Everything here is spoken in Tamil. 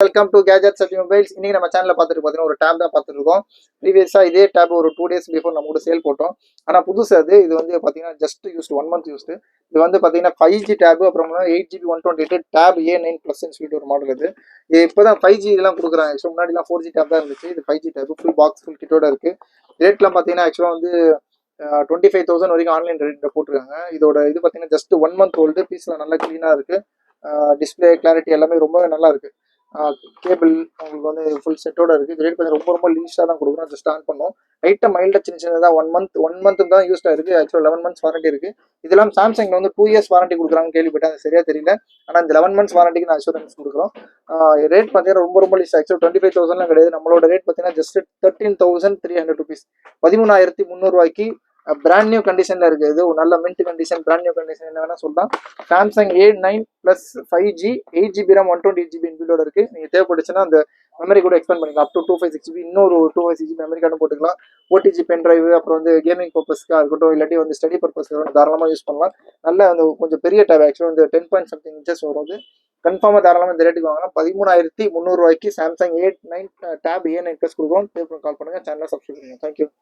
Welcome to gadgets at mobiles. இன்னைக்கு நம்ம சேனல்ல பார்த்துட்டு பார்த்தீங்கன்னா ஒரு டேப் தான் பார்த்துட்டு இருக்கோம். ப்ரீவியஸா இதே டேப் ஒரு 2 days பிஃபோர் நம்ம கூட சேல் போட்டோம். ஆனால் புதுசு இது வந்து பார்த்தீங்கன்னா ஜஸ்ட் யூஸ்டு 1 month யூஸ்டு. இது வந்து பார்த்தீங்கன்னா 5G டேப், அப்புறம் 8GB 128 டேப் A9+ன்னு சொல்லிட்டு ஒரு மாடல் இது இப்போ தான் 5G இதெல்லாம் கொடுக்குறாங்க. ஸோ முன்னாடிலாம் 4G டேப் தான் இருந்துச்சு. இது 5G tab full box full கிட்டோட இருக்கு. ரேட்லாம் பார்த்தீங்கன்னா ஆக்சுவலாக வந்து 25,000 வரைக்கும் ஆன்லைன் ரேட்டில் போட்டிருக்காங்க. இதோட இது பார்த்தீங்கன்னா ஜஸ்ட் 1 month ஓல்டு. பீஸ்லாம் நல்லா க்ளீனாக இருக்கு. டிஸ்பிளே கிளாரிட்டி எல்லாமே ரொம்பவே நல்லா இருக்கு. கேபிள் உங்களுக்கு வந்து ஃபுல் செட்டோட இருக்குது. இது ரேட் கொஞ்சம் ரொம்ப லீஸாக தான் கொடுக்குறோம். ஜஸ்ட் ஆன் பண்ணோம். லைட்டாக மைல்டாக சின்னதாக 1 month தான் யூஸ்டாக இருக்குது. ஆக்சுவலாக 11 months வாரண்டி இருக்குது. இதெல்லாம் சாம்சங்கில் வந்து 2 years வாரண்டி கொடுக்குறாங்கன்னு கேள்விப்பட்டேன். அது சரியாக தெரியல. ஆனால் இந்த 11 months வாரண்டிக்கு நான் அஷூரன்ஸ் கொடுக்குறோம். ரேட் பார்த்தீங்கன்னா ரொம்ப லீஸ். ஆக்சுவலாக 25,000 கிடையாது. நம்மளோட ரேட் பார்த்தீங்கன்னா ஜஸ்ட் 13,300 rupees, 13,300 பிராண்ட் நியூ கண்டிஷன்ல இருக்கு. இது ஒரு நல்ல mint condition, brand new condition என்ன வேணா சொல்லலாம். Samsung A9+ 5G 8GB RAM 128GB இன்பில்டோட இருக்கு. நீங்க தேவைப்பட்டுச்சுன்னா அந்த மெமரி கூட எக்ஸ்பெண்ட் பண்ணிக்கலாம். அப் டு 256GB, இன்னொரு 256GB மெமரி கார்டும் போட்டுக்கலாம். OTG பென் டிரைவ், அப்புறம் வந்து கேமிங் பர்பஸ்க்காக இருக்கட்டும், இல்லாட்டி வந்து ஸ்டடி பர்பஸ்க்கு தாராளமாக யூஸ் பண்ணலாம். நல்ல அந்த கொஞ்சம் பெரிய டேப், ஆக்சுவலாக வந்து 10.something inches வரும். கன்ஃபார்மாக தாராளமாக இந்த ரேட்டுக்கு வாங்கலாம். 13,300 சாம்சங் A9 டேப் A9+ கொடுக்குறோம். தேவைப்படும் கால் பண்ணுங்க. சேனலை சப்ஸ்கிரைப் பண்ணுங்க. தேங்க்யூ.